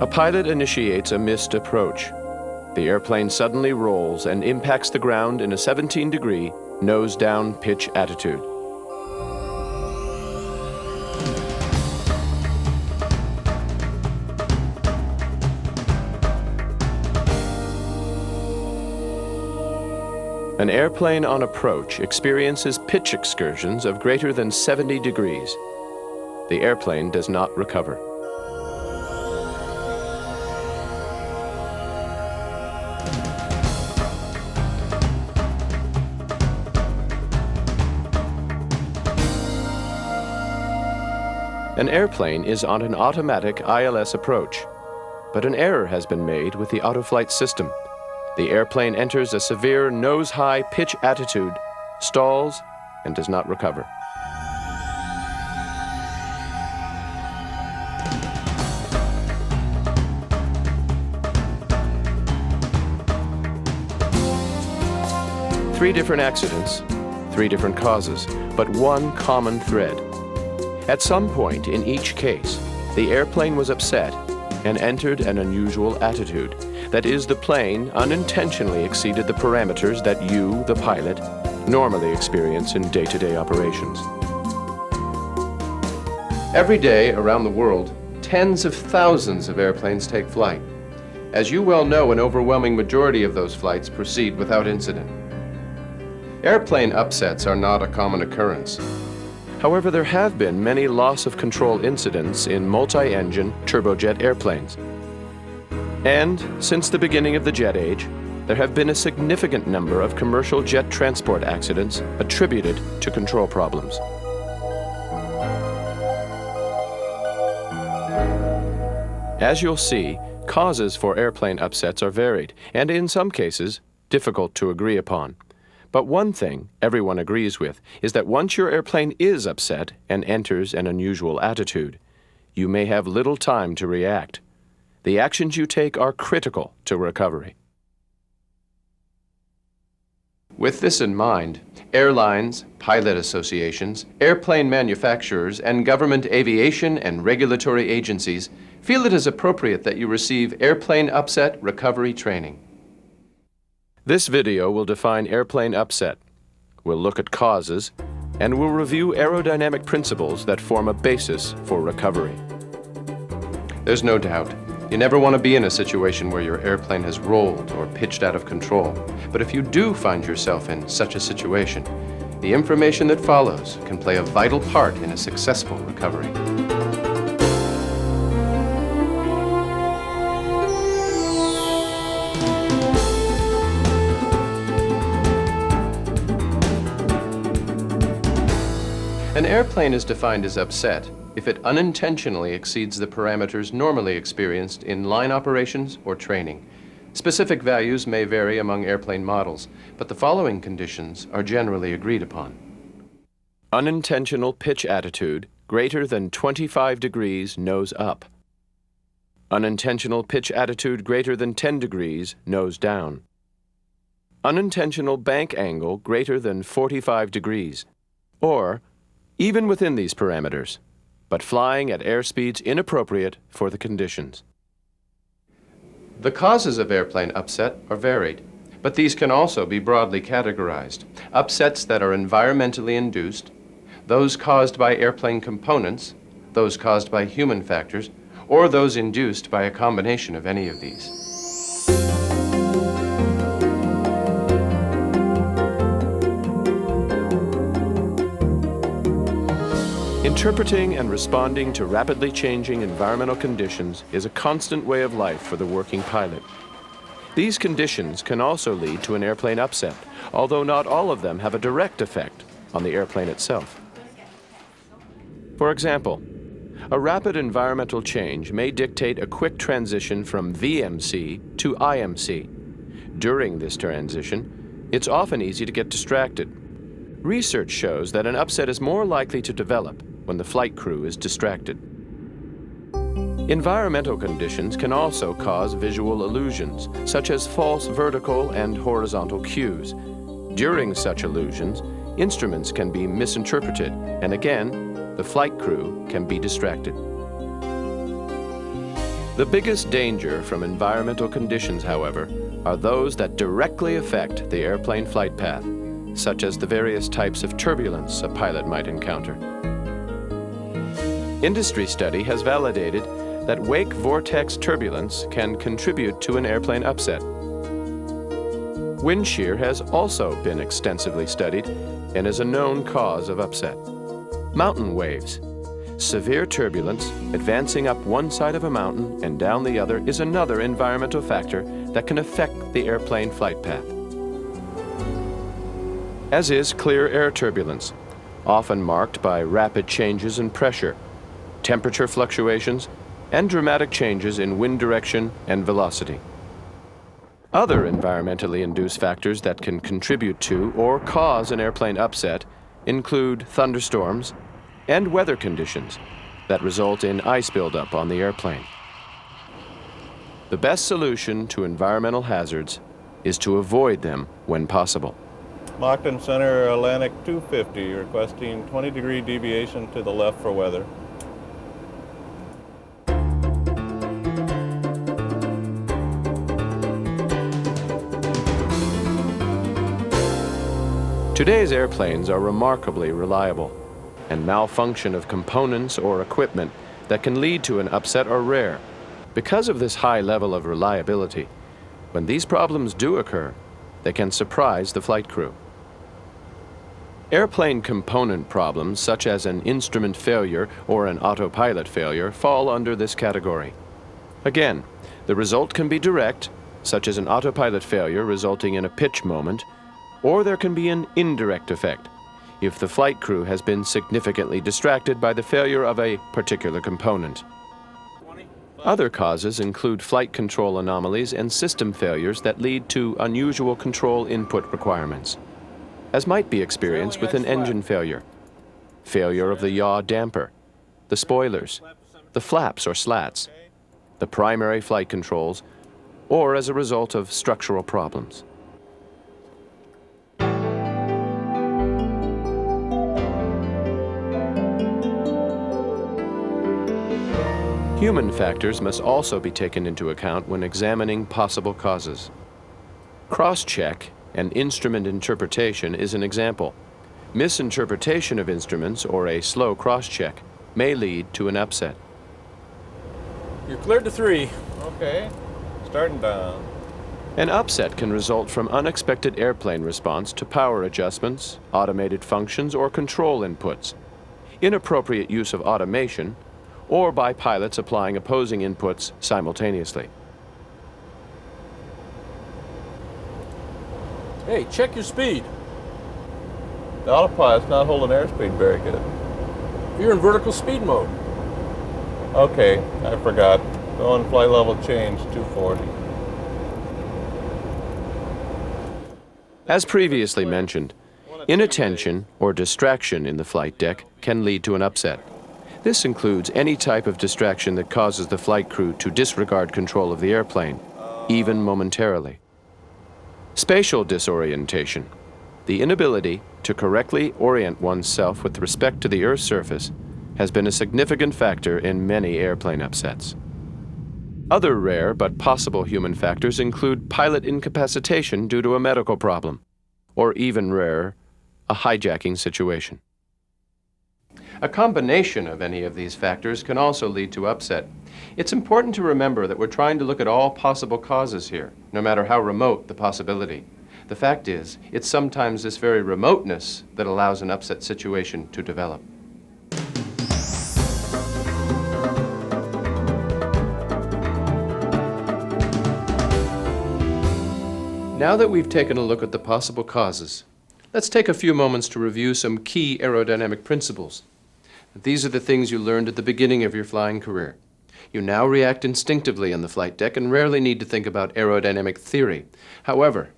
A pilot initiates a missed approach. The airplane suddenly rolls and impacts the ground in a 17-degree, nose-down pitch attitude. An airplane on approach experiences pitch excursions of greater than 70 degrees. The airplane does not recover. An airplane is on an automatic ILS approach, but an error has been made with the autoflight system. The airplane enters a severe nose-high pitch attitude, stalls, and does not recover. Three different accidents, three different causes, but one common thread. At some point in each case, the airplane was upset and entered an unusual attitude. That is, the plane unintentionally exceeded the parameters that you, the pilot, normally experience in day-to-day operations. Every day around the world, tens of thousands of airplanes take flight. As you well know, an overwhelming majority of those flights proceed without incident. Airplane upsets are not a common occurrence. However, there have been many loss-of-control incidents in multi-engine turbojet airplanes. And since the beginning of the jet age, there have been a significant number of commercial jet transport accidents attributed to control problems. As you'll see, causes for airplane upsets are varied, and in some cases, difficult to agree upon. But one thing everyone agrees with is that once your airplane is upset and enters an unusual attitude, you may have little time to react. The actions you take are critical to recovery. With this in mind, airlines, pilot associations, airplane manufacturers, and government aviation and regulatory agencies feel it is appropriate that you receive airplane upset recovery training. This video will define airplane upset. We'll look at causes, and we'll review aerodynamic principles that form a basis for recovery. There's no doubt, you never want to be in a situation where your airplane has rolled or pitched out of control. But if you do find yourself in such a situation, the information that follows can play a vital part in a successful recovery. An airplane is defined as upset if it unintentionally exceeds the parameters normally experienced in line operations or training. Specific values may vary among airplane models, but the following conditions are generally agreed upon. Unintentional pitch attitude greater than 25 degrees nose up. Unintentional pitch attitude greater than 10 degrees nose down. Unintentional bank angle greater than 45 degrees. Or, even within these parameters, but flying at airspeeds inappropriate for the conditions. The causes of airplane upset are varied, but these can also be broadly categorized. Upsets that are environmentally induced, those caused by airplane components, those caused by human factors, or those induced by a combination of any of these. Interpreting and responding to rapidly changing environmental conditions is a constant way of life for the working pilot. These conditions can also lead to an airplane upset, although not all of them have a direct effect on the airplane itself. For example, a rapid environmental change may dictate a quick transition from VMC to IMC. During this transition, it's often easy to get distracted. Research shows that an upset is more likely to develop when the flight crew is distracted. Environmental conditions can also cause visual illusions, such as false vertical and horizontal cues. During such illusions, instruments can be misinterpreted, and again, the flight crew can be distracted. The biggest danger from environmental conditions, however, are those that directly affect the airplane flight path, such as the various types of turbulence a pilot might encounter. Industry study has validated that wake vortex turbulence can contribute to an airplane upset. Wind shear has also been extensively studied and is a known cause of upset. Mountain waves. Severe turbulence advancing up one side of a mountain and down the other is another environmental factor that can affect the airplane flight path. As is clear air turbulence, often marked by rapid changes in pressure, temperature fluctuations, and dramatic changes in wind direction and velocity. Other environmentally induced factors that can contribute to or cause an airplane upset include thunderstorms and weather conditions that result in ice buildup on the airplane. The best solution to environmental hazards is to avoid them when possible. Moncton Center, Atlantic 250, requesting 20-degree deviation to the left for weather. Today's airplanes are remarkably reliable, and malfunction of components or equipment that can lead to an upset are rare. Because of this high level of reliability, when these problems do occur, they can surprise the flight crew. Airplane component problems, such as an instrument failure or an autopilot failure, fall under this category. Again, the result can be direct, such as an autopilot failure resulting in a pitch moment, or there can be an indirect effect, if the flight crew has been significantly distracted by the failure of a particular component. Other causes include flight control anomalies and system failures that lead to unusual control input requirements, as might be experienced with an engine failure, failure of the yaw damper, the spoilers, the flaps or slats, the primary flight controls, or as a result of structural problems. Human factors must also be taken into account when examining possible causes. Cross-check and instrument interpretation is an example. Misinterpretation of instruments or a slow cross-check may lead to an upset. You're cleared to 3. Okay, starting down. An upset can result from unexpected airplane response to power adjustments, automated functions, or control inputs, inappropriate use of automation, or by pilots applying opposing inputs simultaneously. Hey, check your speed. The autopilot's not holding airspeed very good. You're in vertical speed mode. Okay, I forgot. Go on flight level change, 240. As previously mentioned, inattention or distraction in the flight deck can lead to an upset. This includes any type of distraction that causes the flight crew to disregard control of the airplane, even momentarily. Spatial disorientation, the inability to correctly orient oneself with respect to the Earth's surface, has been a significant factor in many airplane upsets. Other rare but possible human factors include pilot incapacitation due to a medical problem, or even rarer, a hijacking situation. A combination of any of these factors can also lead to upset. It's important to remember that we're trying to look at all possible causes here, no matter how remote the possibility. The fact is, it's sometimes this very remoteness that allows an upset situation to develop. Now that we've taken a look at the possible causes, let's take a few moments to review some key aerodynamic principles. These are the things you learned at the beginning of your flying career. You now react instinctively on the flight deck and rarely need to think about aerodynamic theory. However,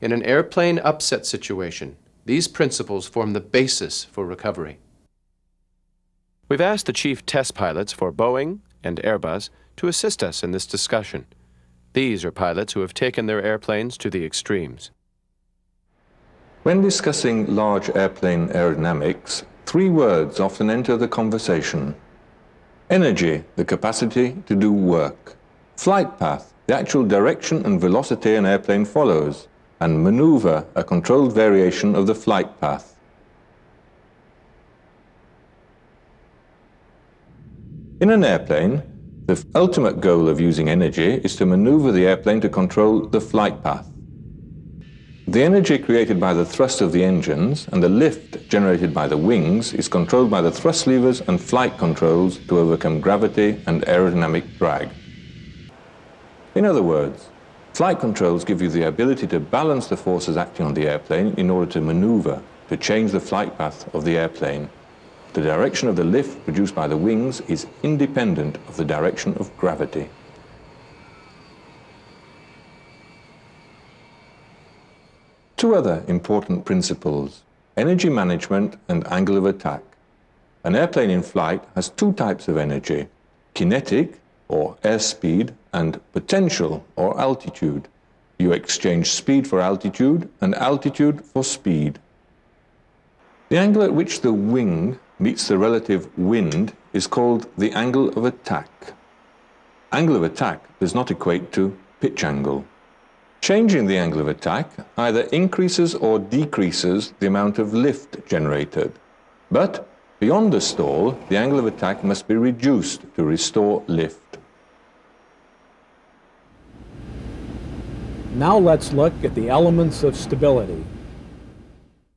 in an airplane upset situation, these principles form the basis for recovery. We've asked the chief test pilots for Boeing and Airbus to assist us in this discussion. These are pilots who have taken their airplanes to the extremes. When discussing large airplane aerodynamics, 3 words often enter the conversation: Energy, the capacity to do work. Flight path, the actual direction and velocity an airplane follows. And maneuver, a controlled variation of the flight path. In an airplane, the ultimate goal of using energy is to maneuver the airplane to control the flight path. The energy created by the thrust of the engines and the lift generated by the wings is controlled by the thrust levers and flight controls to overcome gravity and aerodynamic drag. In other words, flight controls give you the ability to balance the forces acting on the airplane in order to maneuver, to change the flight path of the airplane. The direction of the lift produced by the wings is independent of the direction of gravity. Two other important principles: energy management and angle of attack. An airplane in flight has two types of energy: kinetic, or airspeed, and potential, or altitude. You exchange speed for altitude and altitude for speed. The angle at which the wing meets the relative wind is called the angle of attack. Angle of attack does not equate to pitch angle. Changing the angle of attack either increases or decreases the amount of lift generated. But beyond the stall, the angle of attack must be reduced to restore lift. Now let's look at the elements of stability.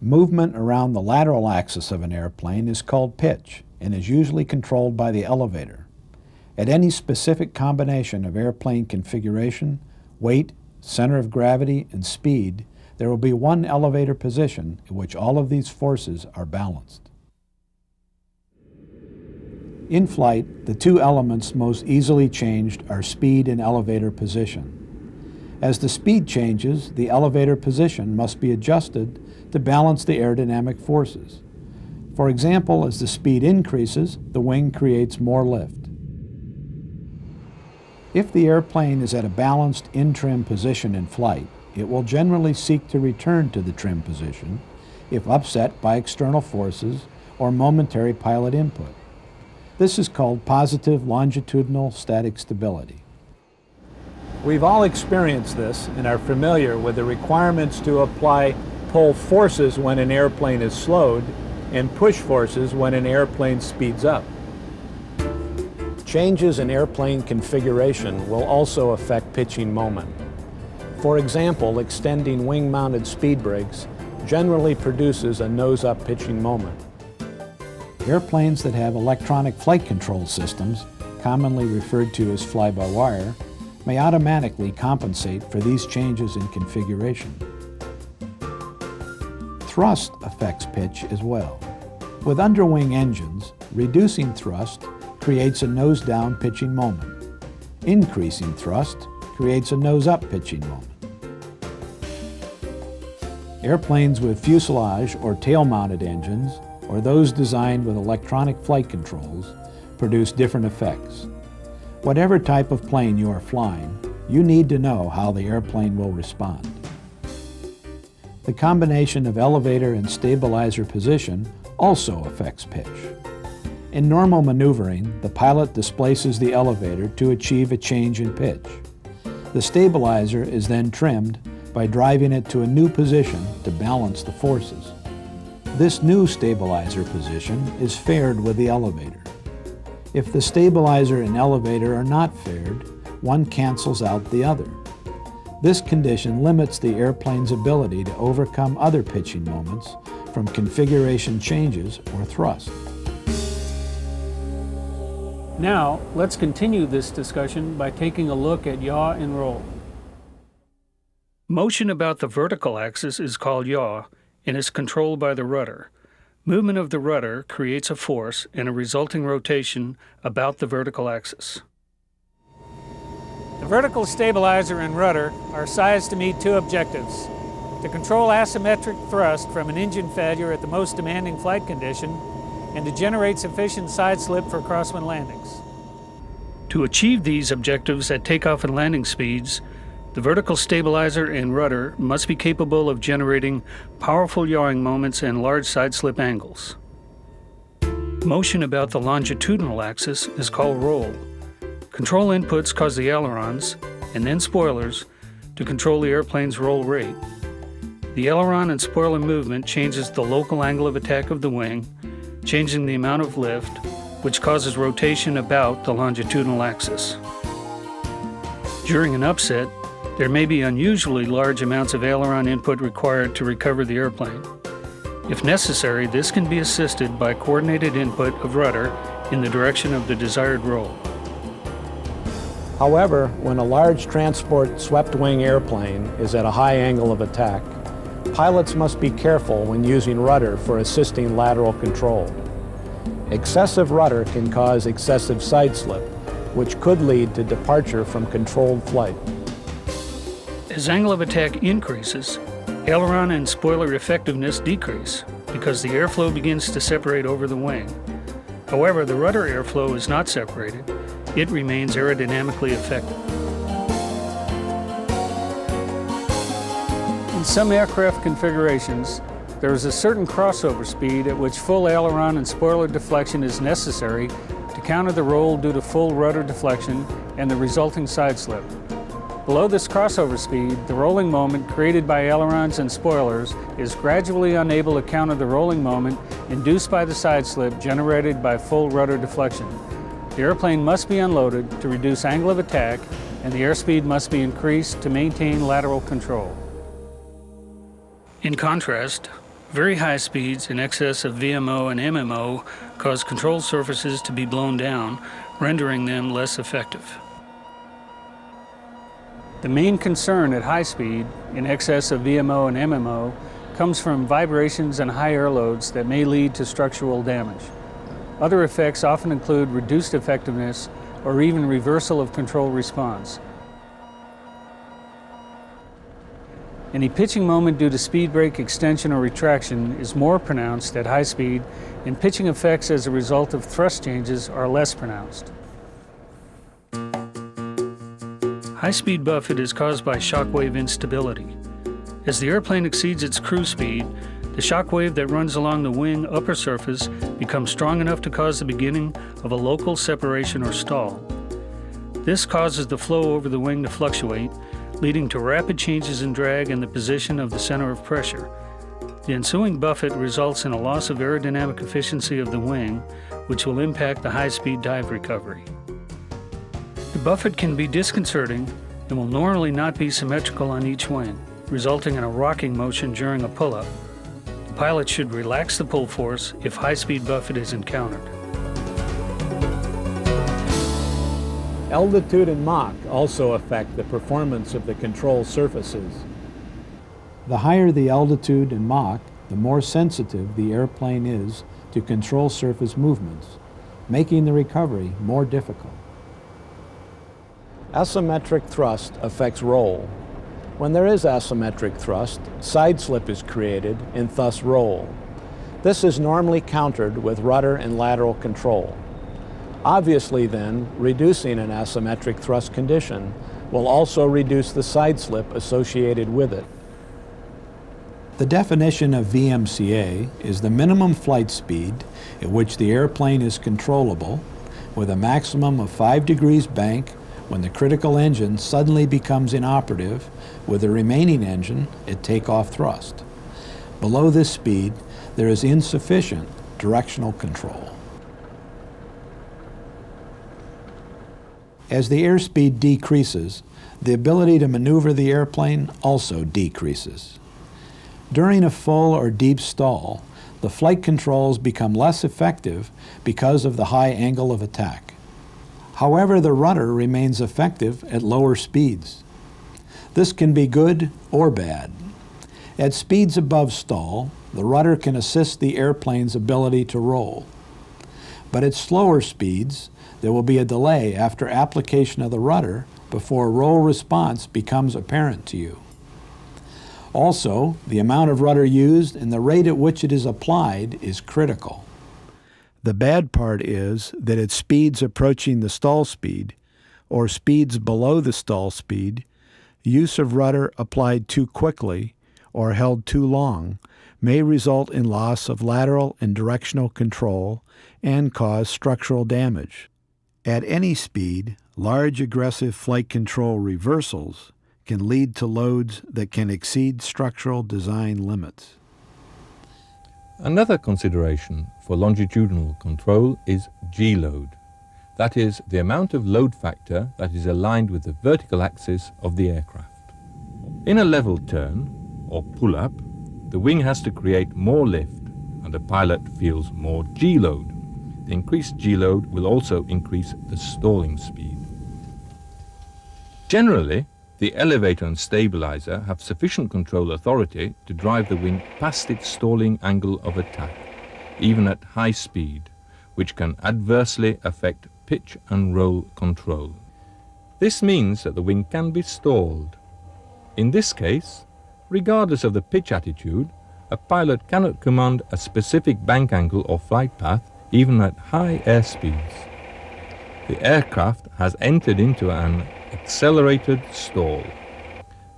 Movement around the lateral axis of an airplane is called pitch and is usually controlled by the elevator. At any specific combination of airplane configuration, weight, center of gravity, and speed, there will be one elevator position in which all of these forces are balanced. In flight, the two elements most easily changed are speed and elevator position. As the speed changes, the elevator position must be adjusted to balance the aerodynamic forces. For example, as the speed increases, the wing creates more lift. If the airplane is at a balanced in-trim position in flight, it will generally seek to return to the trim position if upset by external forces or momentary pilot input. This is called positive longitudinal static stability. We've all experienced this and are familiar with the requirements to apply pull forces when an airplane is slowed and push forces when an airplane speeds up. Changes in airplane configuration will also affect pitching moment. For example, extending wing-mounted speed brakes generally produces a nose-up pitching moment. Airplanes that have electronic flight control systems, commonly referred to as fly-by-wire, may automatically compensate for these changes in configuration. Thrust affects pitch as well. With underwing engines, reducing thrust creates a nose-down pitching moment. Increasing thrust creates a nose-up pitching moment. Airplanes with fuselage or tail-mounted engines, or those designed with electronic flight controls, produce different effects. Whatever type of plane you are flying, you need to know how the airplane will respond. The combination of elevator and stabilizer position also affects pitch. In normal maneuvering, the pilot displaces the elevator to achieve a change in pitch. The stabilizer is then trimmed by driving it to a new position to balance the forces. This new stabilizer position is faired with the elevator. If the stabilizer and elevator are not faired, one cancels out the other. This condition limits the airplane's ability to overcome other pitching moments from configuration changes or thrust. Now, let's continue this discussion by taking a look at yaw and roll. Motion about the vertical axis is called yaw and is controlled by the rudder. Movement of the rudder creates a force and a resulting rotation about the vertical axis. The vertical stabilizer and rudder are sized to meet two objectives: to control asymmetric thrust from an engine failure at the most demanding flight condition, and to generate sufficient side slip for crosswind landings. To achieve these objectives at takeoff and landing speeds, the vertical stabilizer and rudder must be capable of generating powerful yawing moments and large side slip angles. Motion about the longitudinal axis is called roll. Control inputs cause the ailerons, and then spoilers, to control the airplane's roll rate. The aileron and spoiler movement changes the local angle of attack of the wing, changing the amount of lift, which causes rotation about the longitudinal axis. During an upset, there may be unusually large amounts of aileron input required to recover the airplane. If necessary, this can be assisted by coordinated input of rudder in the direction of the desired roll. However, when a large transport swept-wing airplane is at a high angle of attack, pilots must be careful when using rudder for assisting lateral control. Excessive rudder can cause excessive side slip, which could lead to departure from controlled flight. As angle of attack increases, aileron and spoiler effectiveness decrease because the airflow begins to separate over the wing. However, the rudder airflow is not separated. It remains aerodynamically effective. In some aircraft configurations, there is a certain crossover speed at which full aileron and spoiler deflection is necessary to counter the roll due to full rudder deflection and the resulting side slip. Below this crossover speed, the rolling moment created by ailerons and spoilers is gradually unable to counter the rolling moment induced by the side slip generated by full rudder deflection. The airplane must be unloaded to reduce angle of attack, and the airspeed must be increased to maintain lateral control. In contrast, very high speeds in excess of VMO and MMO cause control surfaces to be blown down, rendering them less effective. The main concern at high speed, in excess of VMO and MMO, comes from vibrations and high air loads that may lead to structural damage. Other effects often include reduced effectiveness or even reversal of control response. Any pitching moment due to speed brake extension or retraction is more pronounced at high speed, and pitching effects as a result of thrust changes are less pronounced. High-speed buffet is caused by shock wave instability. As the airplane exceeds its cruise speed, the shock wave that runs along the wing upper surface becomes strong enough to cause the beginning of a local separation or stall. This causes the flow over the wing to fluctuate, leading to rapid changes in drag and the position of the center of pressure. The ensuing buffet results in a loss of aerodynamic efficiency of the wing, which will impact the high-speed dive recovery. The buffet can be disconcerting and will normally not be symmetrical on each wing, resulting in a rocking motion during a pull-up. The pilot should relax the pull force if high-speed buffet is encountered. Altitude and Mach also affect the performance of the control surfaces. The higher the altitude and Mach, the more sensitive the airplane is to control surface movements, making the recovery more difficult. Asymmetric thrust affects roll. When there is asymmetric thrust, side slip is created and thus roll. This is normally countered with rudder and lateral control. Obviously then, reducing an asymmetric thrust condition will also reduce the side slip associated with it. The definition of VMCA is the minimum flight speed at which the airplane is controllable with a maximum of 5 degrees bank when the critical engine suddenly becomes inoperative with the remaining engine at takeoff thrust. Below this speed, there is insufficient directional control. As the airspeed decreases, the ability to maneuver the airplane also decreases. During a full or deep stall, the flight controls become less effective because of the high angle of attack. However, the rudder remains effective at lower speeds. This can be good or bad. At speeds above stall, the rudder can assist the airplane's ability to roll. But at slower speeds, there will be a delay after application of the rudder before roll response becomes apparent to you. Also, the amount of rudder used and the rate at which it is applied is critical. The bad part is that at speeds approaching the stall speed, or speeds below the stall speed, use of rudder applied too quickly or held too long may result in loss of lateral and directional control and cause structural damage. At any speed, large aggressive flight control reversals can lead to loads that can exceed structural design limits. Another consideration for longitudinal control is G-load. That is, the amount of load factor that is aligned with the vertical axis of the aircraft. In a level turn, or pull-up, the wing has to create more lift and the pilot feels more G-load. The increased G-load will also increase the stalling speed. Generally, the elevator and stabilizer have sufficient control authority to drive the wing past its stalling angle of attack, even at high speed, which can adversely affect pitch and roll control. This means that the wing can be stalled. In this case, regardless of the pitch attitude, a pilot cannot command a specific bank angle or flight path even at high airspeeds. The aircraft has entered into an accelerated stall.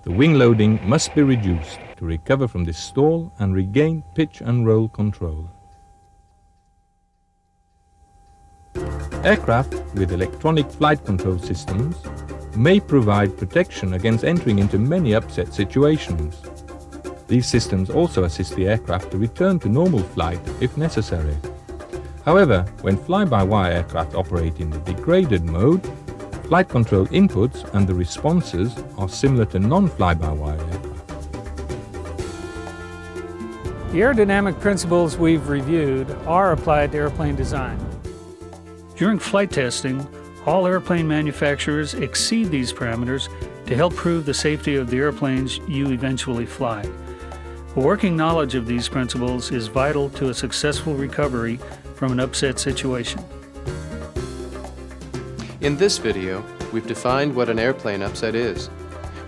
The wing loading must be reduced to recover from this stall and regain pitch and roll control. Aircraft with electronic flight control systems may provide protection against entering into many upset situations. These systems also assist the aircraft to return to normal flight if necessary. However, when fly-by-wire aircraft operate in the degraded mode, flight control inputs and the responses are similar to non-fly-by-wire aircraft. The aerodynamic principles we've reviewed are applied to airplane design. During flight testing, all airplane manufacturers exceed these parameters to help prove the safety of the airplanes you eventually fly. A working knowledge of these principles is vital to a successful recovery from an upset situation. In this video, we've defined what an airplane upset is.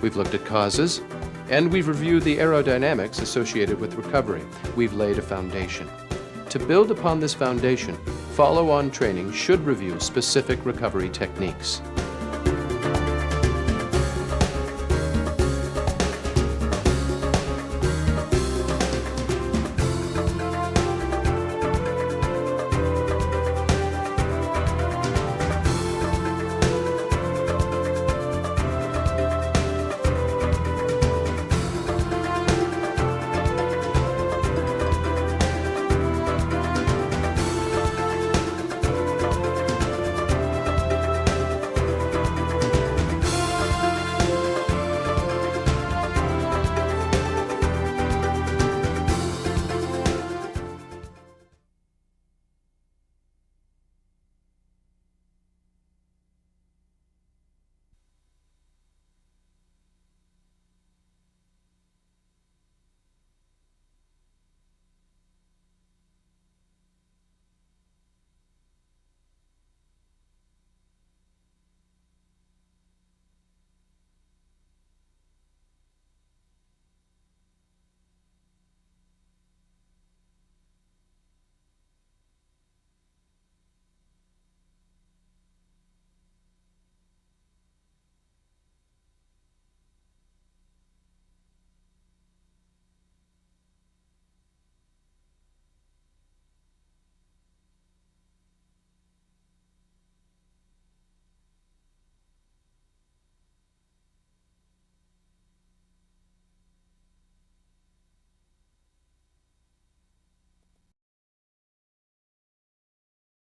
We've looked at causes, and we've reviewed the aerodynamics associated with recovery. We've laid a foundation. To build upon this foundation, follow-on training should review specific recovery techniques.